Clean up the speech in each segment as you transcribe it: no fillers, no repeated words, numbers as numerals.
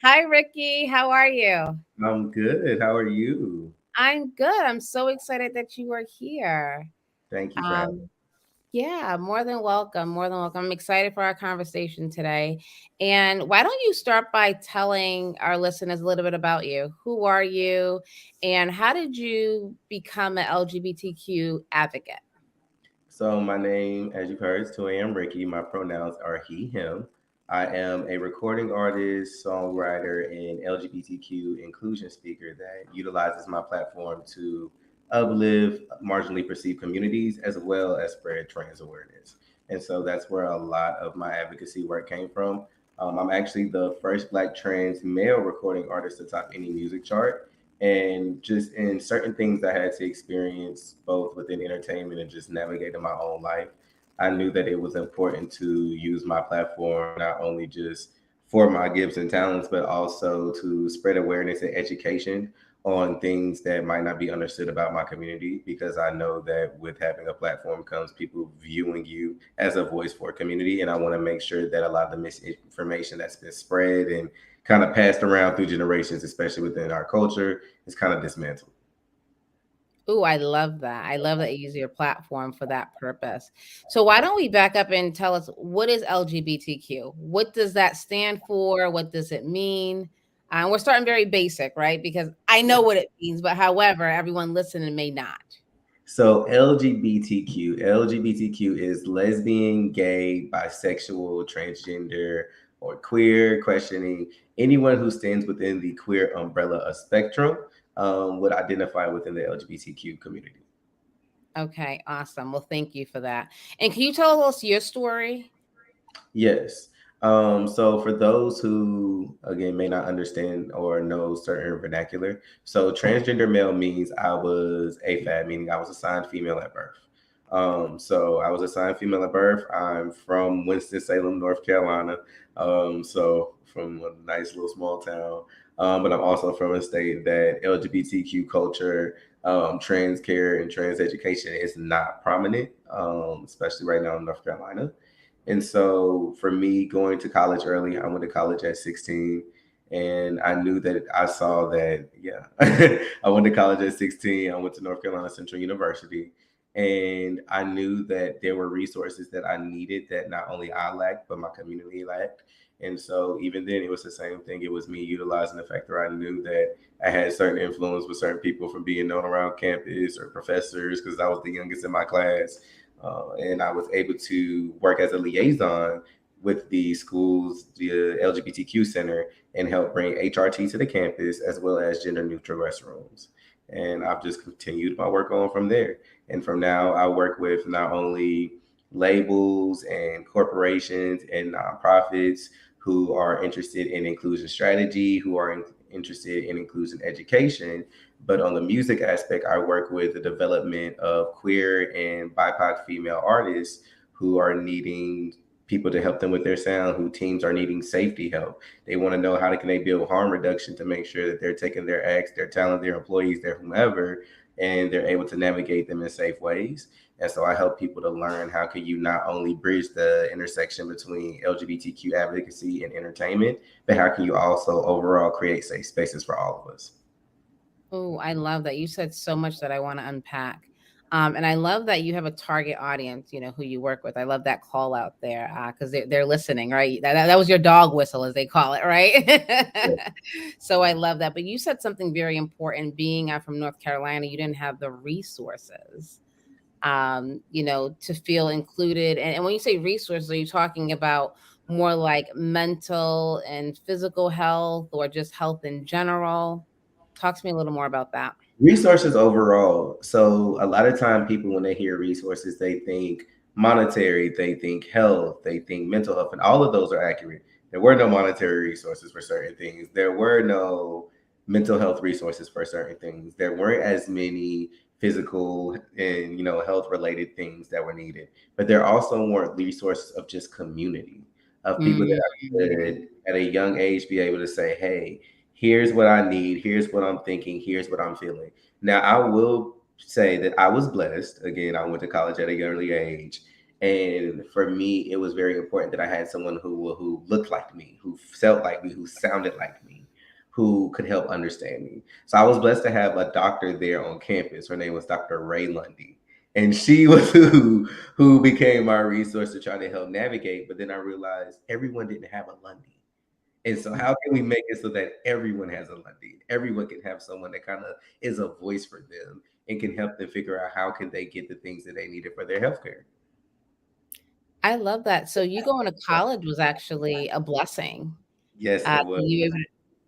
Hi, Ricky. How are you? I'm good. How are you? I'm good. I'm so excited that you are here. Thank you for having Um, yeah, more than welcome. More than welcome. I'm excited for our conversation today. And why don't you start by telling our listeners a little bit about you? Who are you? And how did you become an LGBTQ advocate? So my name, as you've heard, is 2 Ricky. My pronouns are he, him. I am a recording artist, songwriter, and LGBTQ inclusion speaker that utilizes my platform to uplift marginally perceived communities as well as spread trans awareness. And so that's where a lot of my advocacy work came from. I'm actually the first Black trans male recording artist to top any music chart, and just in certain things I had to experience both within entertainment and just navigating my own life, I knew that it was important to use my platform not only just for my gifts and talents, but also to spread awareness and education on things that might not be understood about my community, because I know that with having a platform comes people viewing you as a voice for a community, and I want to make sure that a lot of the misinformation that's been spread and kind of passed around through generations, especially within our culture, is kind of dismantled. Ooh, I love that. I love that you use your platform for that purpose. So why don't we back up and tell us what is LGBTQ? What does that stand for? What does it mean? We're starting very basic, right? Because I know what it means, but however, everyone listening may not. So LGBTQ is lesbian, gay, bisexual, transgender, or queer, questioning anyone who stands within the queer umbrella of spectrum would identify within the LGBTQ community. Okay, awesome. Well, thank you for that. And can you tell us your story? Yes. So for those who again may not understand or know certain vernacular, so transgender male means I was AFAB, meaning I was assigned female at birth. So I was assigned female at birth. I'm from Winston-Salem, North Carolina. So from a nice little small town. But I'm also from a state that LGBTQ culture, trans care, and trans education is not prominent, especially right now in North Carolina. And so for me, going to college early, I went to college at 16, and I knew that I saw that, yeah, I went to college at 16. I went to North Carolina Central University, and I knew that there were resources that I needed that not only I lacked, but my community lacked. And so even then, it was the same thing. It was me utilizing the fact that I knew that I had certain influence with certain people from being known around campus or professors, because I was the youngest in my class, and I was able to work as a liaison with the school's the LGBTQ center and help bring HRT to the campus as well as gender neutral restrooms. And I've just continued my work on from there. And from now, I work with not only labels and corporations and nonprofits who are interested in inclusion strategy, who are interested in inclusion education, but on the music aspect, I work with the development of queer and BIPOC female artists who are needing people to help them with their sound, who teams are needing safety help. They want to know how can they build harm reduction to make sure that they're taking their acts, their talent, their employees, their whomever, and they're able to navigate them in safe ways. And so I help people to learn how can you not only bridge the intersection between LGBTQ advocacy and entertainment, but how can you also overall create safe spaces for all of us. Oh, I love that. You said so much that I want to unpack. And I love that you have a target audience, who you work with. I love that call out there because they're listening, right? That was your dog whistle, as they call it, right? So I love that. But you said something very important. Being from North Carolina, you didn't have the resources, to feel included. And when you say resources, are you talking about more like mental and physical health or just health in general? Talk to me a little more about that. Resources overall. So a lot of time people when they hear resources, they think monetary, they think health, they think mental health, and all of those are accurate. There were no monetary resources for certain things. There were no mental health resources for certain things. There weren't as many physical and health related things that were needed. But there also weren't resources of just community, of people that Mm. could at a young age be able to say, hey, here's what I need, here's what I'm thinking, here's what I'm feeling. Now, I will say that I was blessed. Again, I went to college at a early age. And for me, it was very important that I had someone who looked like me, who felt like me, who sounded like me. who could help understand me. So I was blessed to have a doctor there on campus. Her name was Dr. Ray Lundy. And she was who became my resource to try to help navigate. But then I realized everyone didn't have a Lundy. And so how can we make it so that everyone has a Lundy? Everyone can have someone that kind of is a voice for them and can help them figure out how can they get the things that they needed for their healthcare. I love that. So you going to college was actually a blessing. Yes, it was. You able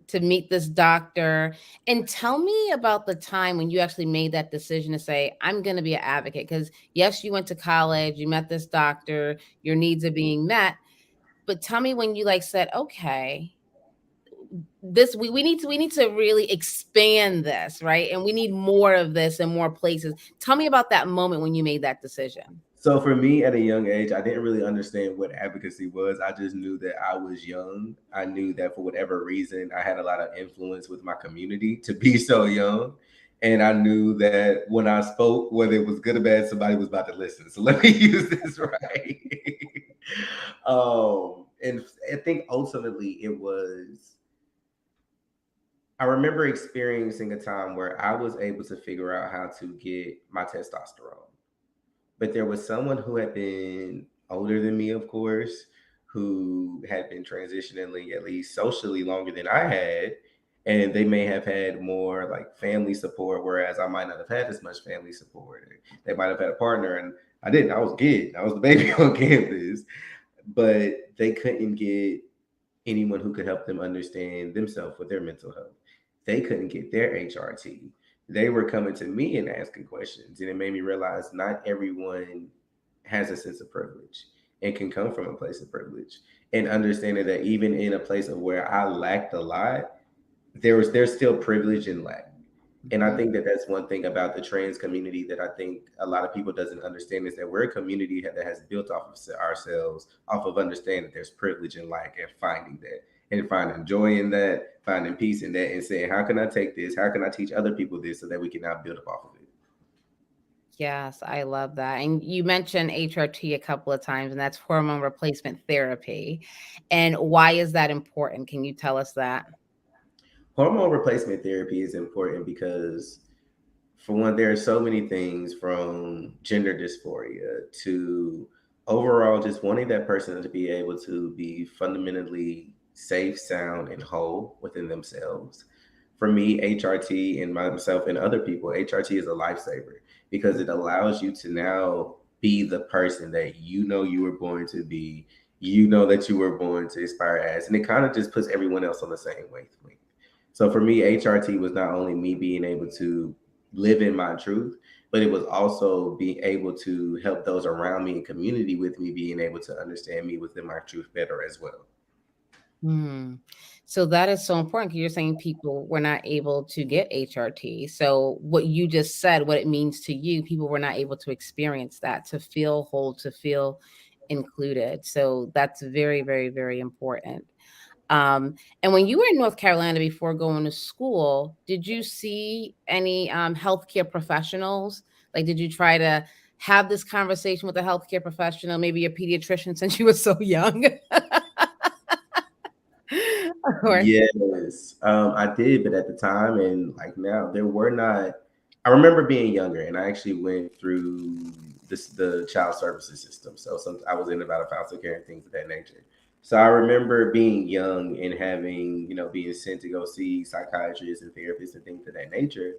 to meet this doctor. And tell me about the time when you actually made that decision to say, I'm going to be an advocate. Because yes, you went to college, you met this doctor, your needs are being met. But tell me when you like said, okay, this we need to really expand this, right? And we need more of this in more places. Tell me about that moment when you made that decision. So for me at a young age, I didn't really understand what advocacy was. I just knew that I was young. I knew that for whatever reason, I had a lot of influence with my community to be so young. And I knew that when I spoke, whether it was good or bad, somebody was about to listen. So let me use this right. And I think ultimately it was, I remember experiencing a time where I was able to figure out how to get my testosterone. But there was someone who had been older than me, of course, who had been transitioning at least socially longer than I had. And they may have had more like family support, whereas I might not have had as much family support. They might have had a partner, and I didn't. I was a kid. I was the baby on campus, but they couldn't get anyone who could help them understand themselves with their mental health. They couldn't get their HRT. They were coming to me and asking questions. And it made me realize not everyone has a sense of privilege and can come from a place of privilege. And understanding that even in a place of where I lacked a lot, there's still privilege and lack. And I Mhm. think that that's one thing about the trans community that I think a lot of people doesn't understand is that we're a community that has built off of ourselves, off of understanding that there's privilege and lack and finding that and finding joy in that, finding peace in that, and saying, how can I take this? How can I teach other people this so that we can now build up off of it? Yes, I love that. And you mentioned HRT a couple of times, and that's hormone replacement therapy. And why is that important? Can you tell us that? Hormone replacement therapy is important because, for one, there are so many things from gender dysphoria to overall just wanting that person to be able to be fundamentally safe, sound, and whole within themselves. For me, HRT and myself and other people, HRT is a lifesaver because it allows you to now be the person that you know you were born to be, you know that you were born to aspire as, and it kind of just puts everyone else on the same wavelength. So for me, HRT was not only me being able to live in my truth, but it was also being able to help those around me and community with me being able to understand me within my truth better as well. Hmm. So that is so important because you're saying people were not able to get HRT. So what you just said, what it means to you, people were not able to experience that, to feel whole, to feel included. So that's very, very, very important. And when you were in North Carolina before going to school, did you see any healthcare professionals? Like, did you try to have this conversation with a healthcare professional, maybe a pediatrician, since you were so young? Or Yes, I did, but at the time and like now, there were not. I remember being younger, and I actually went through the child services system. So I was in about a foster care and things of that nature. So I remember being young and having, being sent to go see psychiatrists and therapists and things of that nature.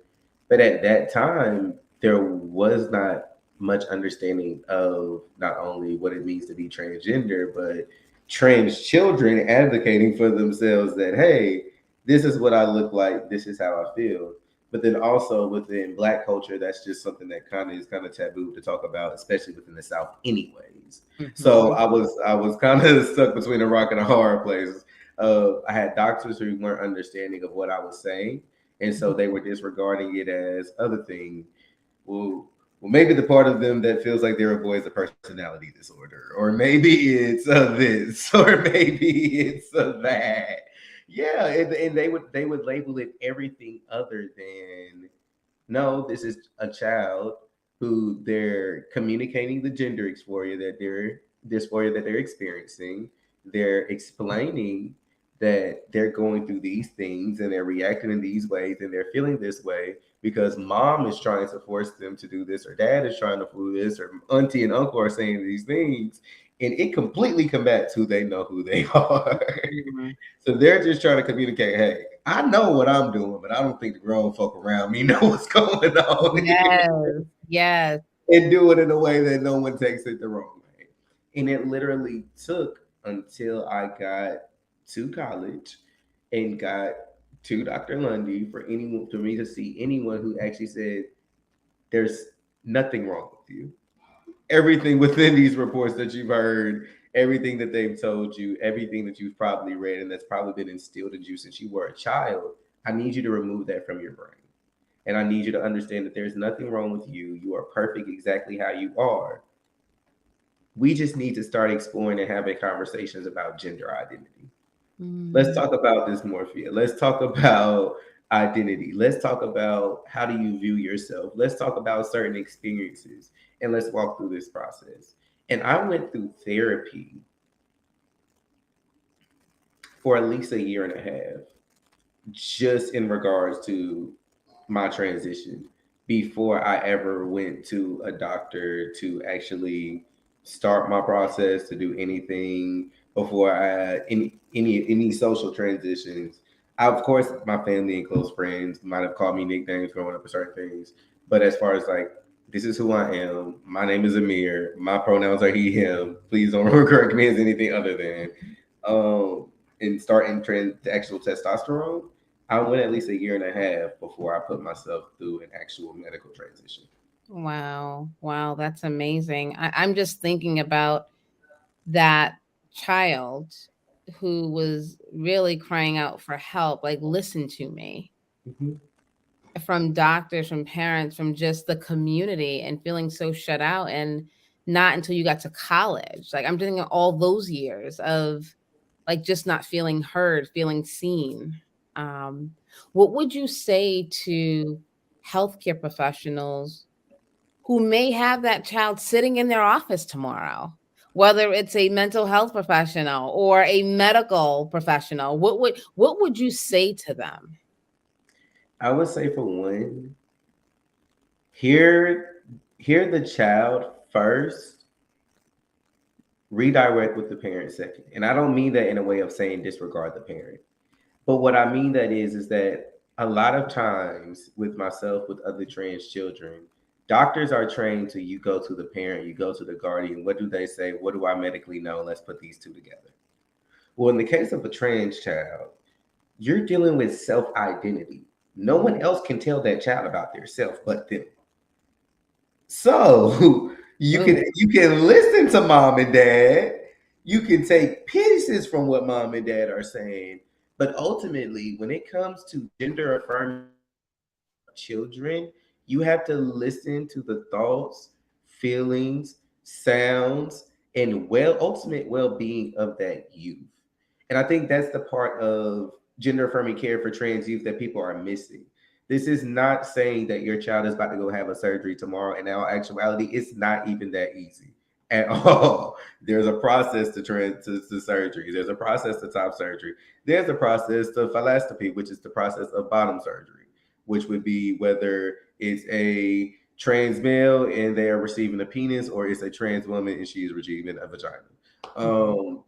But at that time, there was not much understanding of not only what it means to be transgender, but trans children advocating for themselves that, hey, this is what I look like, this is how I feel. But then also within Black culture, that's just something that kind of taboo to talk about, especially within the South, anyways. So Mhm. I was kind of stuck between a rock and a hard place. I had doctors who weren't understanding of what I was saying, and so they were disregarding it as other thing. Well, maybe the part of them that feels like they're a boy is a personality disorder, or maybe it's this, or maybe it's that. Yeah, and they would label it everything other than, no, this is a child who they're communicating the gender dysphoria that they're experiencing. They're explaining that they're going through these things and they're reacting in these ways and they're feeling this way because mom is trying to force them to do this or dad is trying to do this or auntie and uncle are saying these things, and it completely combats who they know who they are. Mhm. So they're just trying to communicate, hey, I know what I'm doing, but I don't think the grown folk around me know what's going on here, Yes, yes. and do it in a way that no one takes it the wrong way. And it literally took until I got to college and got to Dr. Lundy for me to see anyone who actually said there's nothing wrong with you. Everything within these reports that you've heard, everything that they've told you, everything that you've probably read and that's probably been instilled in you since you were a child, I need you to remove that from your brain. And I need you to understand that there's nothing wrong with you. You are perfect exactly how you are. We just need to start exploring and having conversations about gender identity. Let's Mm. talk about dysmorphia. Let's talk about identity. Let's talk about how do you view yourself. Let's talk about certain experiences and let's walk through this process. And I went through therapy for at least a year and a half just in regards to my transition before I ever went to a doctor to actually start my process to do anything before I had any social transitions. I, of course, my family and close friends might have called me nicknames growing up for certain things, but as far as like this is who I am. My name is Amir. My pronouns are he, him. Please don't correct me as anything other than. Um, and starting the actual testosterone, I went at least a year and a half before I put myself through an actual medical transition. Wow. Wow. That's amazing. I'm just thinking about that child who was really crying out for help, like, listen to me, Mm-hmm. from doctors, from parents, from just the community, and feeling so shut out. And not until you got to college. Like, I'm thinking of all those years of like just not feeling heard, feeling seen. Um, what would you say to healthcare professionals who may have that child sitting in their office tomorrow, whether it's a mental health professional or a medical professional? What would you say to them? I would say for one, hear hear the child first, redirect with the parent second. And I don't mean that in a way of saying disregard the parent. But what I mean that is that a lot of times with myself, with other trans children, doctors are trained to you go to the parent, you go to the guardian. What do they say? What do I medically know? Let's put these two together. Well, in the case of a trans child, you're dealing with self identity. No one else can tell that child about their self but them. So Oh, you can listen to mom and dad. You can take pieces from what mom and dad are saying, but ultimately, when it comes to gender affirming children, you have to listen to the thoughts, feelings, sounds, and ultimate well-being of that youth. And I think that's the part of gender affirming care for trans youth that people are missing. This is not saying that your child is about to go have a surgery tomorrow. In all actuality, it's not even that easy at all. There's a process to surgery. There's a process to top surgery. There's a process to philastropy, which is the process of bottom surgery, which would be whether it's a trans male and they are receiving a penis, or it's a trans woman and she is receiving a vagina.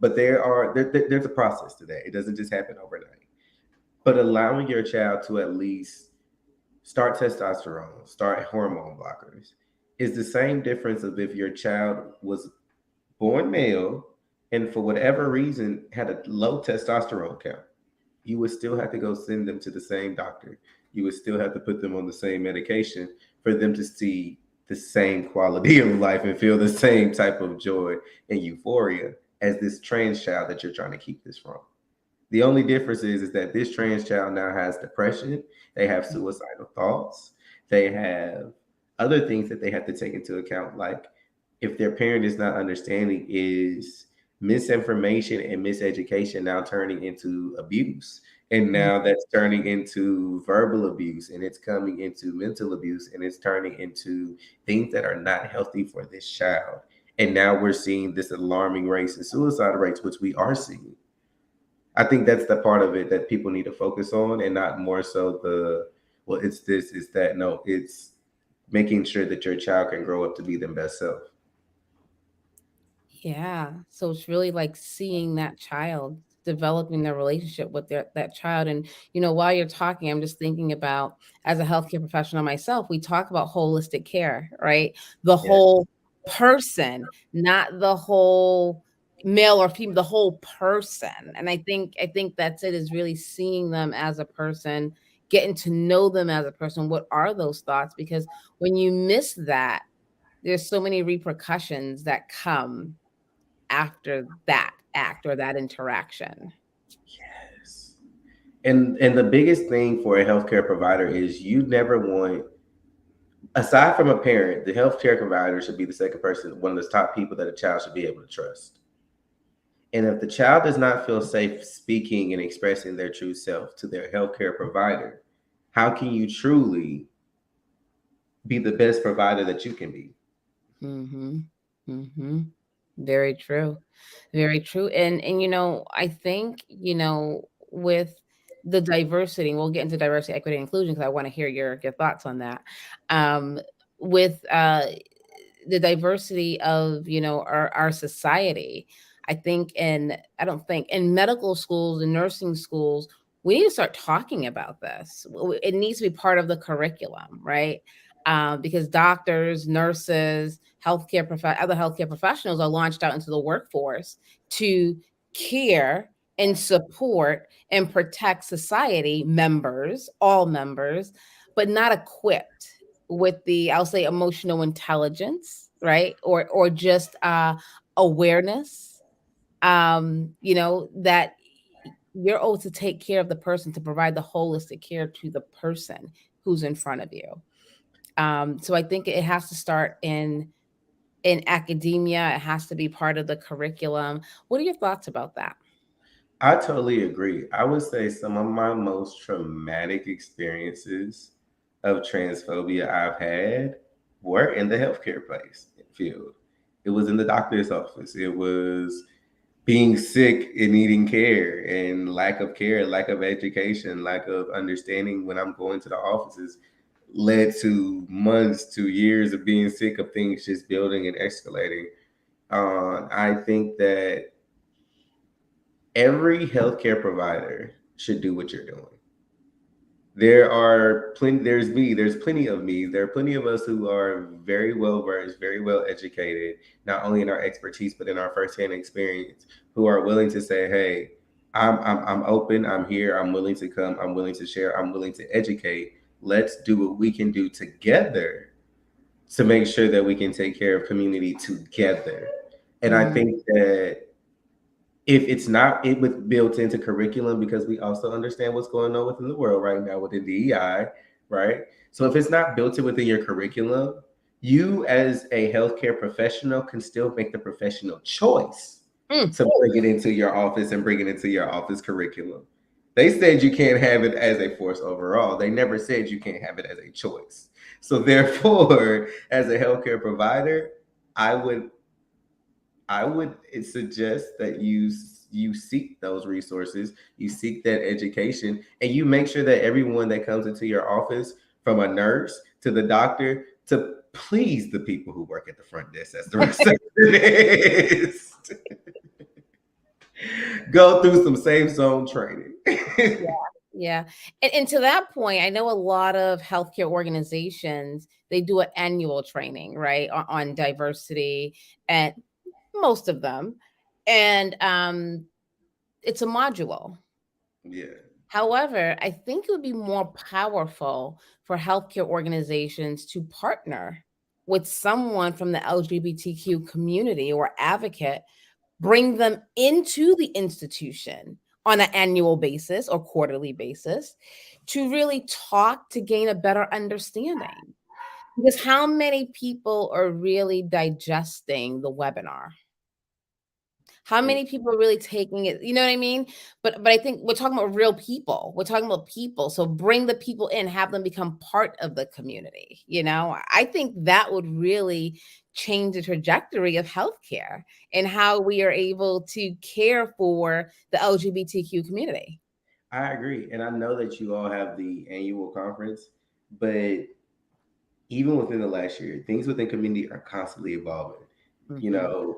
But there's a process to that. It doesn't just happen overnight. But allowing your child to at least start testosterone, start hormone blockers, is the same difference of if your child was born male and for whatever reason had a low testosterone count. You would still have to go send them to the same doctor. You would still have to put them on the same medication for them to see the same quality of life and feel the same type of joy and euphoria as this trans child that you're trying to keep this from. The only difference is that this trans child now has depression, they have suicidal thoughts, they have other things that they have to take into account, like if their parent is not understanding, is misinformation and miseducation now turning into abuse. And now that's turning into verbal abuse and it's coming into mental abuse and it's turning into things that are not healthy for this child. And now we're seeing this alarming rates in suicide rates, which we are seeing. I think that's the part of it that people need to focus on, and not more so the, well, it's this, it's that. No, it's making sure that your child can grow up to be their best self. Yeah. So it's really like seeing that child, developing their relationship with that child. And, while you're talking, I'm just thinking about, as a healthcare professional myself, we talk about holistic care, right? The Yeah. whole person, not the whole male or female, the whole person. And I think that's it, is really seeing them as a person, getting to know them as a person. What are those thoughts? Because when you miss that, there's so many repercussions that come after that act or that interaction. Yes. And the biggest thing for a healthcare provider is you never want, aside from a parent, the healthcare provider should be the second person, one of the top people that a child should be able to trust. And if the child does not feel safe speaking and expressing their true self to their healthcare provider, how can you truly be the best provider that you can be? Mm-hmm. Mm-hmm. Very true. Very true. And I think, with the diversity, we'll get into diversity, equity, and inclusion, because I want to hear your thoughts on that. With the diversity of, our society, I don't think in medical schools and nursing schools, we need to start talking about this. It needs to be part of the curriculum, right? Because doctors, nurses, other healthcare professionals are launched out into the workforce to care and support and protect society members, all members, but not equipped with the, I'll say, emotional intelligence, right? Or just awareness, that you're owed to take care of the person, to provide the holistic care to the person who's in front of you. So I think it has to start in academia. It has to be part of the curriculum. What are your thoughts about that? I totally agree. I would say some of my most traumatic experiences of transphobia I've had were in the healthcare place field. It was in the doctor's office. It was being sick and needing care, and lack of care, lack of education, lack of understanding when I'm going to the offices led to months to years of being sick, of things just building and escalating. I think that every healthcare provider should do what you're doing. There's plenty of me. There are plenty of us who are very well versed, very well educated, not only in our expertise, but in our firsthand experience, who are willing to say, hey, I'm open, I'm here, I'm willing to come, I'm willing to share, I'm willing to educate. Let's do what we can do together to make sure that we can take care of community together. And I Mm, think that if it's not it with built into curriculum, because we also understand what's going on within the world right now within DEI, right? So if it's not built in within your curriculum, you as a healthcare professional can still make the professional choice mm, to bring it into your office and bring it into your office curriculum. They said you can't have it as a force overall. They never said you can't have it as a choice. So therefore, as a healthcare provider, I would I would suggest that you seek those resources, you seek that education, and you make sure that everyone that comes into your office, from a nurse to the doctor to please the people who work at the front desk as the receptionist, go through some safe zone training. yeah, yeah. And to that point, I know a lot of healthcare organizations, they do an annual training, right, on diversity, and most of them, and it's a module. Yeah, However, I think it would be more powerful for healthcare organizations to partner with someone from the LGBTQ community or advocate, bring them into the institution on an annual basis or quarterly basis to really talk, to gain a better understanding. Because how many people are really digesting the webinar? How many people are really taking it? You know what I mean? But I think we're talking about real people. We're talking about people. So bring the people in, have them become part of the community. You know, I think that would really change the trajectory of healthcare and how we are able to care for the LGBTQ community. I agree. And I know that you all have the annual conference, but even within the last year, things within community are constantly evolving. You Hmm. know,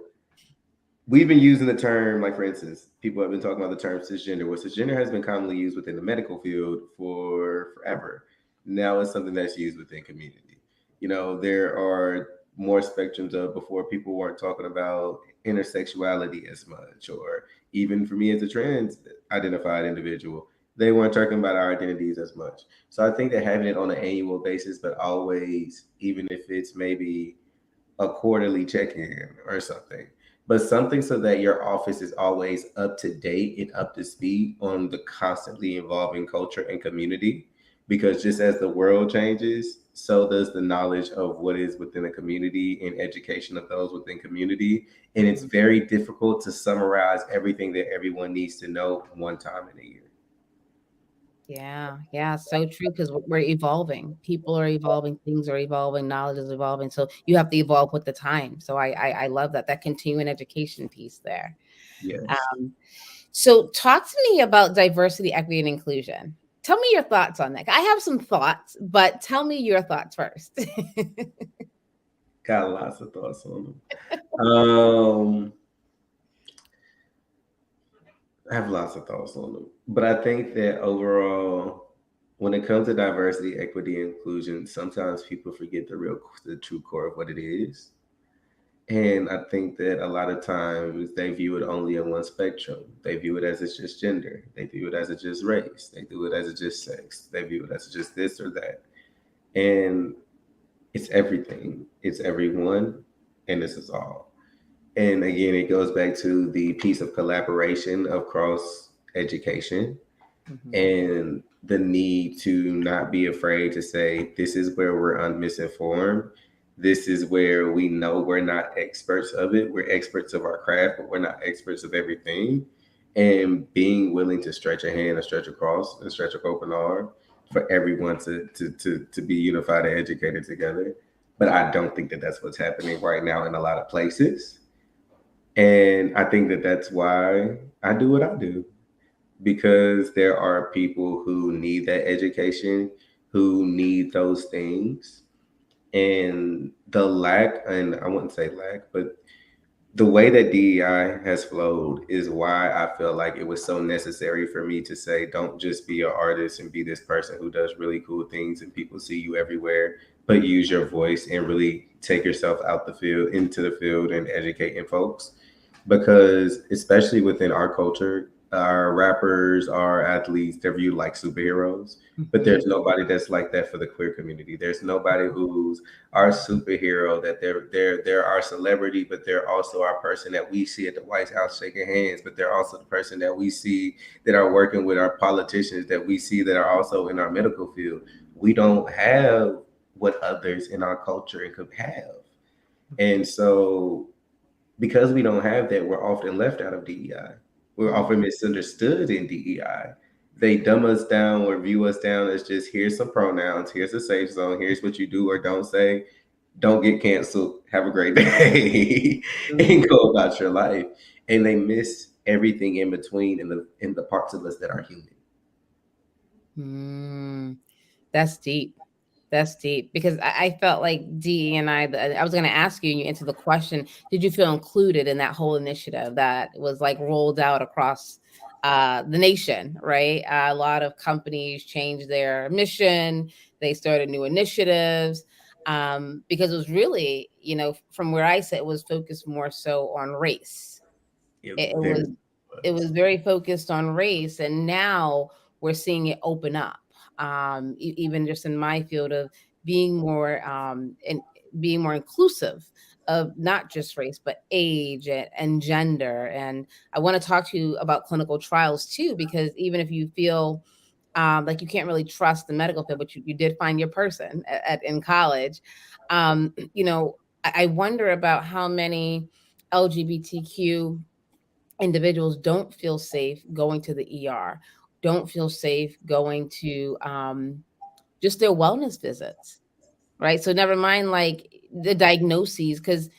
we've been using the term, like for instance, people have been talking about the term cisgender. Well, cisgender has been commonly used within the medical field for forever. Now it's something that's used within community. There are more spectrums of before people weren't talking about intersexuality as much, or even for me as a trans identified individual, they weren't talking about our identities as much. So I think that having it on an annual basis, but always, even if it's maybe a quarterly check-in or something, but something so that your office is always up to date and up to speed on the constantly evolving culture and community, because just as the world changes, so does the knowledge of what is within a community and education of those within community. And it's very difficult to summarize everything that everyone needs to know one time in a year. Yeah, yeah, so true because we're evolving. People are evolving, things are evolving, knowledge is evolving. So you have to evolve with the time. So I love that continuing education piece there. Yes. Um, so talk to me about diversity, equity, and inclusion. Tell me your thoughts on that. I have some thoughts, but tell me your thoughts first. Got lots of thoughts on them. I have lots of thoughts on them, but I think that overall, when it comes to diversity, equity, and inclusion, sometimes people forget the true core of what it is. And I think that a lot of times they view it only in one spectrum. They view it as it's just gender. They view it as it's just race. They do it as it's just sex. They view it as it's just this or that. And it's everything. It's everyone, and this is all. And again, it goes back to the piece of collaboration across education Mhm. and the need to not be afraid to say, this is where we're misinformed. This is where we know we're not experts of it. We're experts of our craft, but we're not experts of everything. And being willing to stretch a hand and stretch across and stretch an open arm for everyone to be unified and educated together. But I don't think that that's what's happening right now in a lot of places. And I think that that's why I do what I do, because there are people who need that education, who need those things. And the lack, and I wouldn't say lack, but the way that DEI has flowed is why I feel like it was so necessary for me to say, don't just be an artist and be this person who does really cool things and people see you everywhere, but use your voice and really take yourself out the field, into the field, and educating folks. Because especially within our culture, our rappers, our athletes, they're viewed like superheroes. But Mhm. there's nobody that's like that for the queer community. There's nobody who's our superhero, that they're our celebrity, but they're also our person that we see at the White House shaking hands, but they're also the person that we see that are working with our politicians, that we see that are also in our medical field. We don't have what others in our culture could have. And so because we don't have that, we're often left out of DEI. We're Mhm. often misunderstood in DEI. They dumb us down or view us down as just, here's some pronouns, here's a safe zone, here's what you do or don't say. Don't get canceled. Have a great day and Mhm. go about your life. And they miss everything in between in the parts of us that are human. Mm. That's deep. That's deep because I felt like D and I was going to ask you, and you answered the question. Did you feel included in that whole initiative that was like rolled out across the nation? Right, a lot of companies changed their mission. They started new initiatives because it was really, from where I sit, it was focused more so on race. It It was very it was was. very focused on race, and now we're seeing it open up. Even just in my field of being more and being more inclusive of not just race but age and gender. And I want to talk to you about clinical trials too, because even if you feel like you can't really trust the medical field, but you did find your person in college. I wonder about how many LGBTQ individuals don't feel safe going to the ER, don't feel safe going to just their wellness visits, right? So never mind like the diagnoses, because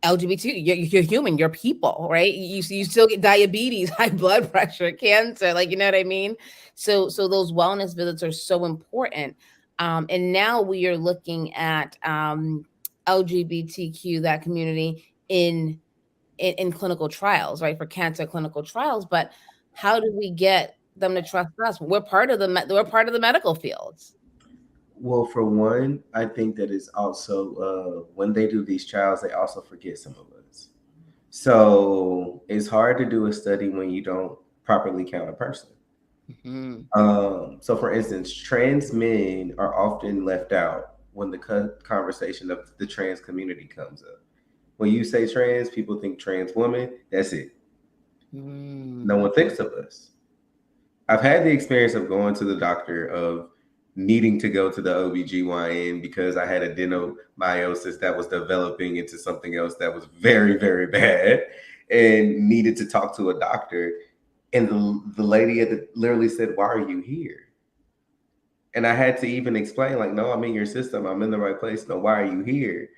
LGBT, you're human, you're people, right? You still get diabetes, high blood pressure, cancer, like you know what I mean. So those wellness visits are so important. And now we are looking at LGBTQ, that community, in in clinical trials, right? For cancer clinical trials. But how do we get them to trust us? We're part of the medical fields. Well, for one, I think that it's also when they do these trials, they also forget some of us. So it's hard to do a study when you don't properly count a person. Hmm. So, for instance, trans men are often left out when the conversation of the trans community comes up. When you say trans, people think trans woman. That's it. No Mm. one thinks of us. I've had the experience of going to the doctor, of needing to go to the OBGYN because I had adenomyosis that was developing into something else that was very, very bad, and needed to talk to a doctor. And the lady literally said, "Why are you here?" And I had to even explain, like, no, I'm in your system. I'm in the right place. No, why are you here?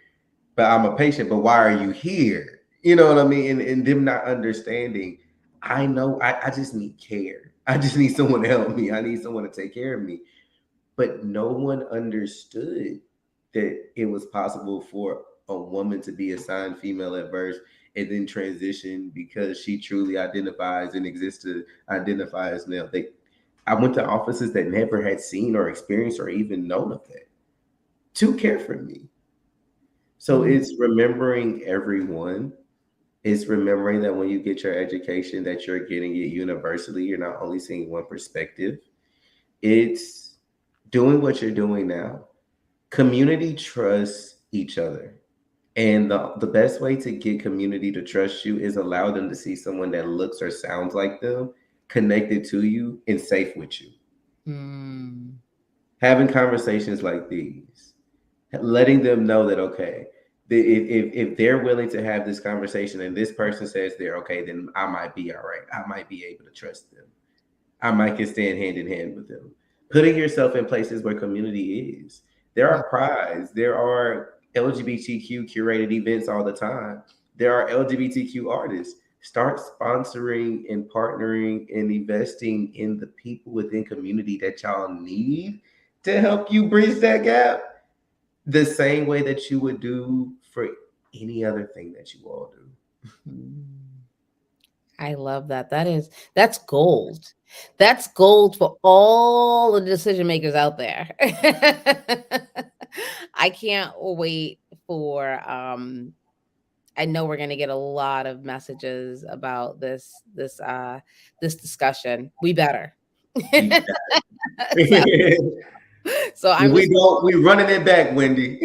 But I'm a patient, but why are you here? You know what I mean? And them not understanding, I know I just need care. I just need someone to help me. I need someone to take care of me. But no one understood that it was possible for a woman to be assigned female at birth and then transition because she truly identifies and exists to identify as male. I went to offices that never had seen or experienced or even known of that to care for me. So Mm. it's remembering everyone. It's remembering that when you get your education, that you're getting it universally. You're not only seeing one perspective. It's doing what you're doing now. Community trusts each other. And the best way to get community to trust you is allow them to see someone that looks or sounds like them, connected to you, and safe with you. Mm. Having conversations like these, letting them know that, okay, if they're willing to have this conversation and this person says they're okay, then I might be all right. I might be able to trust them. I might can stand hand in hand with them. Putting yourself in places where community is. There Mm. are prides. There are LGBTQ curated events all the time. There are LGBTQ artists. Start sponsoring and partnering and investing in the people within community that y'all need to help you bridge that gap, the same way that you would do for any other thing that you all do. Mm. I love that. That's gold. That's gold for all the decision makers out there. I can't wait for I know we're going to get a lot of messages about this discussion. We better. We so, so If I'm we just don't, we running it back, Wendy.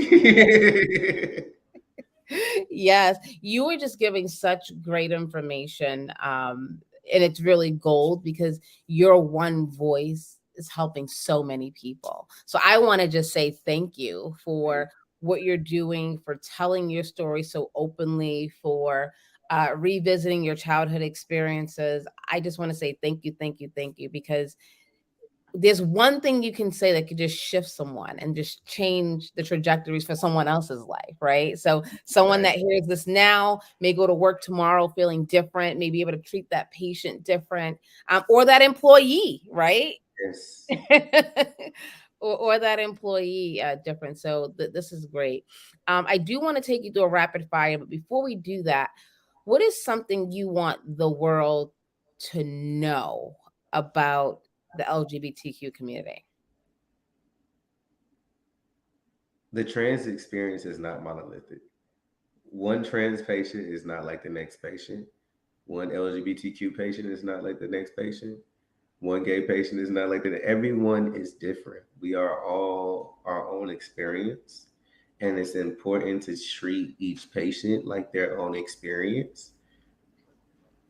yes, you were just giving such great information. And it's really gold because your one voice is helping so many people. So I want to just say thank you for what you're doing, for telling your story so openly, for revisiting your childhood experiences. I just want to say thank you, thank you, thank you, because there's one thing you can say that could just shift someone and just change the trajectories for someone else's life, right? So someone Right. that hears this now may go to work tomorrow feeling different, may be able to treat that patient different, or that employee, right? Yes. Or that employee different. So this is great. I do want to take you through a rapid fire, but before we do that, what is something you want the world to know about the LGBTQ community? The trans experience is not monolithic. One trans patient is not like the next patient. One LGBTQ patient is not like the next patient. One gay patient is not like that. Everyone is different. We are all our own experience. And it's important to treat each patient like their own experience,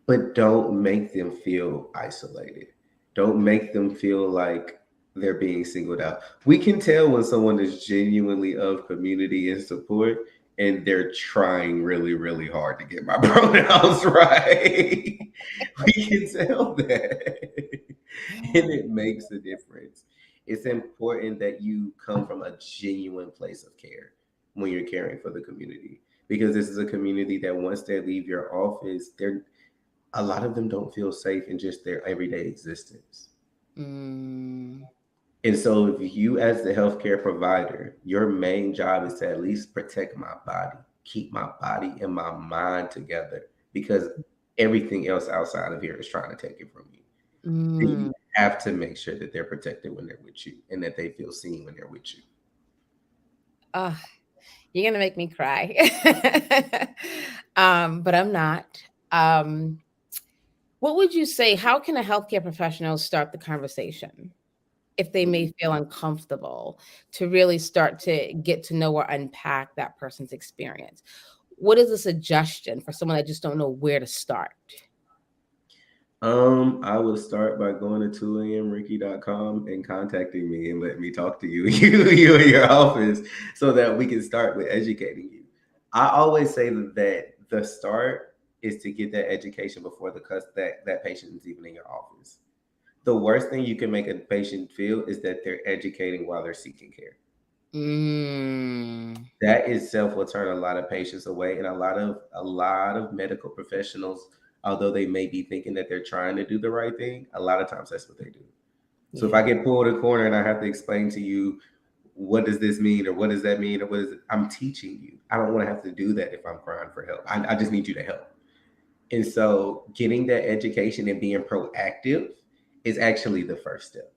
but don't make them feel isolated. Don't make them feel like they're being singled out. We can tell when someone is genuinely of community and support and they're trying really, really hard to get my pronouns right. We can tell that. And it makes a difference. It's important that you come from a genuine place of care when you're caring for the community. Because this is a community that once they leave your office, they're a lot of them don't feel safe in just their everyday existence. Mm, And so, if you, as the healthcare provider, your main job is to at least protect my body, keep my body and my mind together, because everything else outside of here is trying to take it from you. Then you mm. have to make sure that they're protected when they're with you and that they feel seen when they're with you. Oh, you're gonna make me cry. But I'm not. Um, what would you say? How can a healthcare professional start the conversation if they may feel uncomfortable to really start to get to know or unpack that person's experience? What is a suggestion for someone that just don't know where to start? I would start by going to 2amricky.com and contacting me and let me talk to you, you in your office, so that we can start with educating you. I always say that the start is to get that education before that patient is even in your office. The worst thing you can make a patient feel is that they're educating while they're seeking care. Mm, That itself will turn a lot of patients away, and a lot of medical professionals, although they may be thinking that they're trying to do the right thing, a lot of times that's what they do. So if yeah. I get pulled in a corner and I have to explain to you, what does this mean, or what does that mean, or what is it, I'm teaching you. I don't want to have to do that if I'm crying for help. I just need you to help. And so getting that education and being proactive is actually the first step.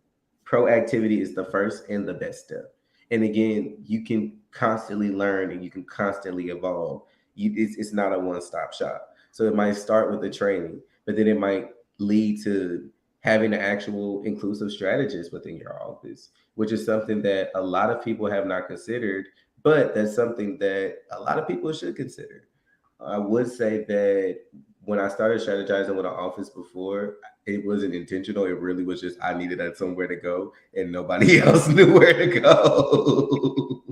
Proactivity is the first and the best step. And again, you can constantly learn and you can constantly evolve. It's not a one stop shop. So it might start with the training, but then it might lead to having an actual inclusive strategist within your office, which is something that a lot of people have not considered, but that's something that a lot of people should consider. I would say that when I started strategizing with an office before, it wasn't intentional. It really was just I needed somewhere to go, and nobody else knew where to go.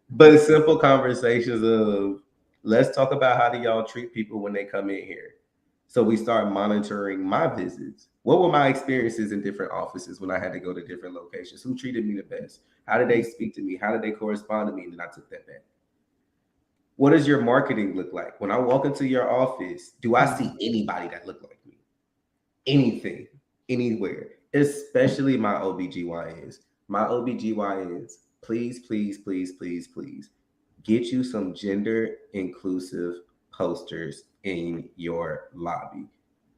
But simple conversations of, let's talk about how do y'all treat people when they come in here. So we start monitoring my visits. What were my experiences in different offices when I had to go to different locations? Who treated me the best? How did they speak to me? How did they correspond to me? And then I took that back. What does your marketing look like? When I walk into your office, do I Mm. see anybody that look like me? Anything, anywhere, especially my OBGYNs. My OBGYNs, please, please, please, please, please get you some gender inclusive posters in your lobby.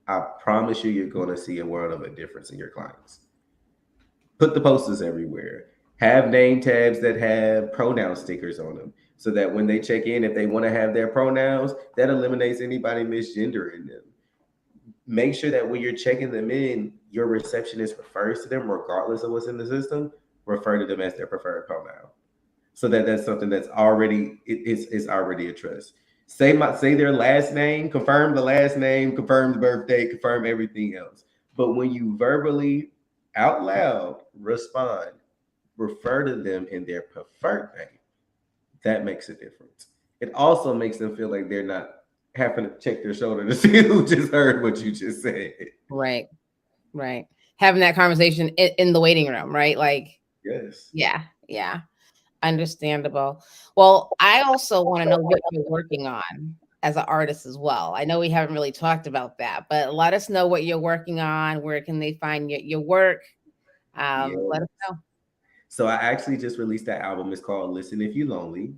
I promise you, you're going to see a world of a difference in your clients. Put the posters everywhere. Have name tags that have pronoun stickers on them so that when they check in, if they want to have their pronouns, that eliminates anybody misgendering them. Make sure that when you're checking them in, your receptionist refers to them regardless of what's in the system, refer to them as their preferred pronoun. So that's something that's already it's already a trust. Say their last name, confirm the last name, confirm the birthday, confirm everything else. But when you verbally out loud respond, refer to them in their preferred name, that makes a difference. It also makes them feel like they're not having to check their shoulder to see who just heard what you just said. Right. Right. Having that conversation in the waiting room, right? Like, Yes. yeah, yeah. Understandable. Well, I also want to know what you're working on as an artist as well. I know we haven't really talked about that, but let us know what you're working on. Where can they find your work? Yeah. Let us know. So I actually just released that album. It's called Listen If You're Lonely.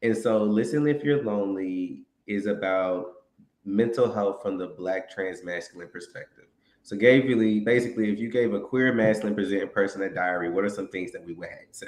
And so Listen If You're Lonely is about mental health from the Black trans masculine perspective. So basically, if you gave a queer masculine presenting person a diary, what are some things that we would say?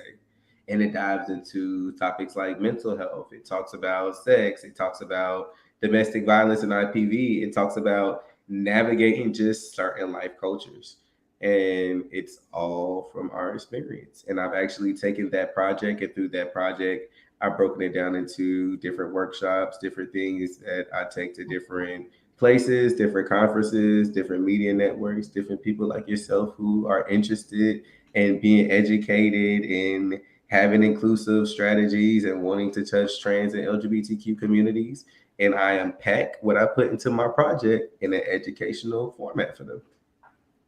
And it dives into topics like mental health. It talks about sex. It talks about domestic violence and IPV. It talks about navigating just certain life cultures, and it's all from our experience. And I've actually taken that project, and through that project, I've broken it down into different workshops, different things that I take to different places, different conferences, different media networks, different people like yourself who are interested in being educated in having inclusive strategies and wanting to touch trans and LGBTQ communities. And I unpack what I put into my project in an educational format for them.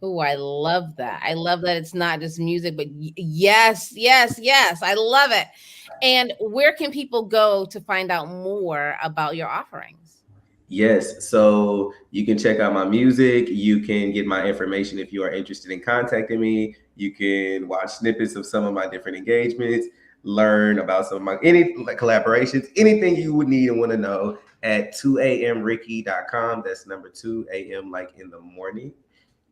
Oh, I love that. I love that it's not just music, but yes, yes, yes. I love it. And where can people go to find out more about your offerings? Yes, so you can check out my music. You can get my information if you are interested in contacting me. You can watch snippets of some of my different engagements, learn about some of my any like collaborations, anything you would need and want to know at 2amricky.com. That's number 2 a.m. like in the morning.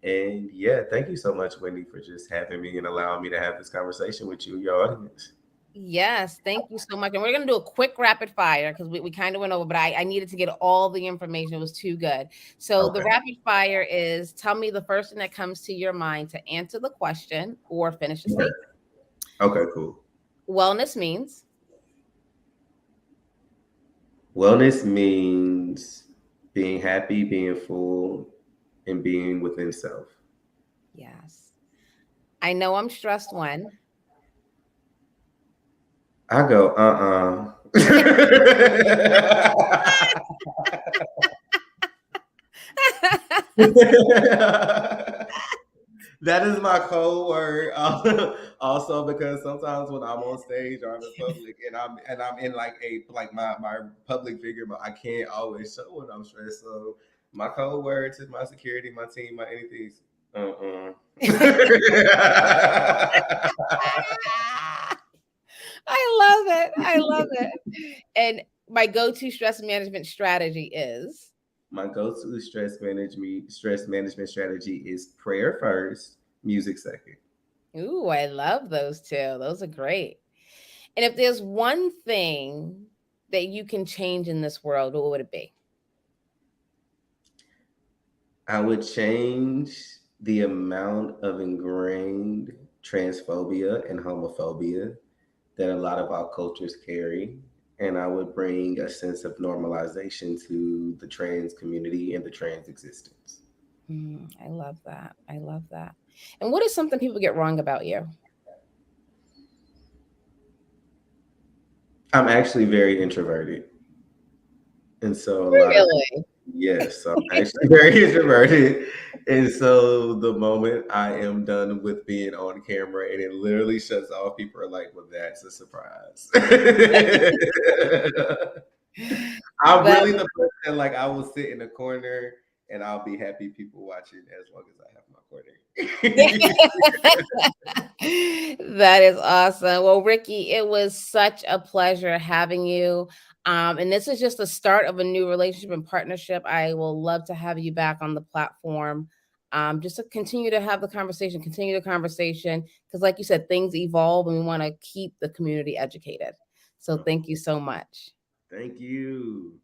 And yeah, thank you so much, Wendy, for just having me and allowing me to have this conversation with you, your audience. Yes, thank you so much. And we're going to do a quick rapid fire because we kind of went over, but I needed to get all the information. It was too good. So the Okay. rapid fire is tell me the first thing that comes to your mind to answer the question or finish the statement. Okay, cool. Wellness means Wellness means being happy, being full, and being within self. yes. I know I'm stressed when. I go, That is my code word. Also, because sometimes when I'm on stage or I'm in public and I'm in like my public figure, but I can't always show when I'm stressed. So my code word to my security, my team, my anything is I love it. I love it. And my go-to stress management strategy is My go-to stress management strategy is prayer first, music second. ooh, I love those two. Those are great. And if there's one thing that you can change in this world, what would it be? I would change the amount of ingrained transphobia and homophobia that a lot of our cultures carry. And I would bring a sense of normalization to the trans community and the trans existence. I love that. I love that. And what is something people get wrong about you? I'm actually very introverted. And so a lot of Really? yes, so I'm actually very introverted. And so the moment I am done with being on camera and it literally shuts off, people are like, well, that's a surprise. I'm That really the person like I will sit in the corner and I'll be happy people watching as long as I have my corner. that is awesome. Well, Ricky, it was such a pleasure having you. And this is just the start of a new relationship and partnership. I will love to have you back on the platform. Just to continue to have the conversation, continue the conversation. Because, like you said, things evolve and we want to keep the community educated. So, thank you so much. Thank you.